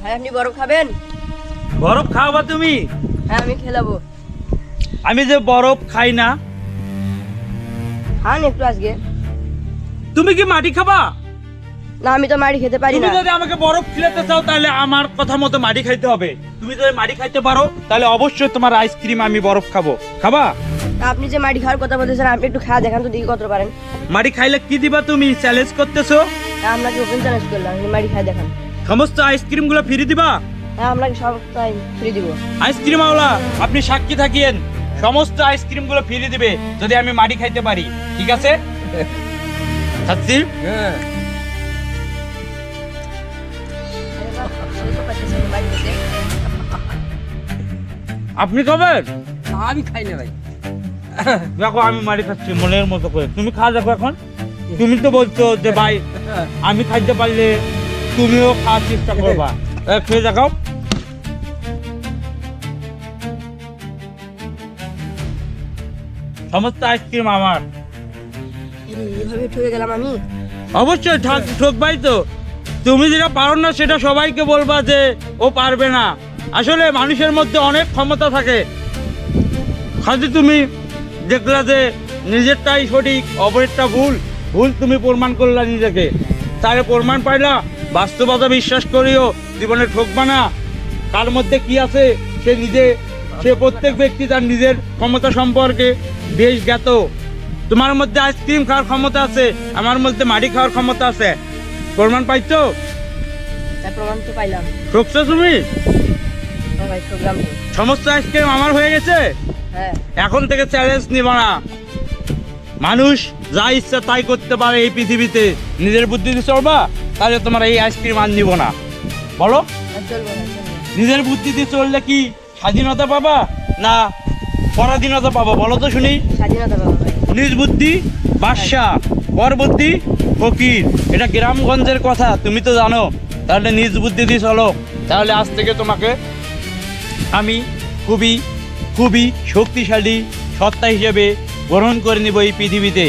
ভাই আপনি বরফ খাবেন? বরফ খাওয়াবা তুমি? হ্যাঁ আমি খেলাবো। আমি যে বরফ খাই না। খান একটু আজকে। তুমি কি মাটি খাবা? না আমি তো মাড়ি খেতে পারি তুমি না। যদি আমাকে বরফ খেলাতে চাও তাহলে আমার কথা মতো মাটি খাইতে হবে। তুমি যদি মাটি খাইতে পারো তাহলে অবশ্যই তোমার আইসক্রিম আমি বরফ খাবো। খাবা? আপনি যে মাড়ি খাওয়ার কথা বলতেছেন আপনি একটু খাওয়া দেখান তো দেখি কত পারেন। মাটি খাইলে কি দিবা তুমি? চ্যালেঞ্জ করতেছো? হ্যাঁ আপনাকে ওপেন চ্যালেঞ্জ করলাম, আপনি মাড়ি খাওয়া দেখান। সমস্ত আইসক্রিম গুলো ফ্রি দিবা? হ্যাঁ আপনাকে সব ফ্রি দিব। আইসক্রিম আওলা আপনি সাক্ষী থাকিয়েন, সমস্ত আইসক্রিম গুলো ফ্রি দিবে যদি আমি মাটি খাইতে পারি। ঠিক আছে? খাচ্ছি। হ্যাঁ আপনি খাবেন? আমি খাই না ভাই। দেখো আমি মাটি খাচ্ছি মনের মতো করে, তুমি খা দেখো এখন। তুমি তো বলছো যে ভাই আমি খাইতে পারলে তুমিও খাওয়ার চেষ্টা করবা। খেয়ে দেখাও। সমস্ত আইসক্রিম আমার। এভাবে ঠকে গেলাম আমি। অবশ্যই ঠকবাই তো। তুমি যেটা পারো না সেটা সবাইকে বলবা যে ও পারবে না। আসলে মানুষের মধ্যে অনেক ক্ষমতা থাকে, খালি তুমি দেখলা যে নিজেরটাই সঠিক অপরেরটা ভুল, ভুল তুমি প্রমাণ করলা নিজেকে, তাহলে প্রমাণ পাইলা। বাস্তবতা বিশ্বাস করিও, জীবনে ঠকবা না। কার মধ্যে কি আছে সে প্রত্যেক ব্যক্তি তার নিজের ক্ষমতা সম্পর্কে বেশ জ্ঞাত। তোমার মধ্যে আইসক্রিম খাওয়ার ক্ষমতা আছে, আমার মধ্যে মাটি খাওয়ার ক্ষমতা আছে। প্রমাণ পাইছো? তাই প্রমাণ তো পাইলাম। ঠকছো তুমি? হ্যাঁ ভাই ঠকলাম তো। সমস্ত আইসক্রিম আমার হয়ে গেছে। হ্যাঁ এখন থেকে চ্যালেঞ্জ নিব না। মানুষ যা ইচ্ছা তাই করতে পারে এই পৃথিবীতে, নিজের বুদ্ধি দিয়ে চলবা তাহলে তোমার এই আইসক্রিম আর নিব না। বলো, চলবো না চলবো। নিজের বুদ্ধি দিয়ে চললে কি স্বাধীনতা পাবা না পরাধীনতা পাবা? বলো তো শুনি। স্বাধীনতা পাবো ভাই। নিজ বুদ্ধি বাদশা, পর বুদ্ধি ফকির। এটা গ্রামগঞ্জের কথা, তুমি তো জানো। তাহলে নিজ বুদ্ধি দিয়ে চলো, তাহলে আজ থেকে তোমাকে আমি খুবই খুবই শক্তিশালী সত্তা হিসেবে গ্রহণ করে নিব এই পৃথিবীতে।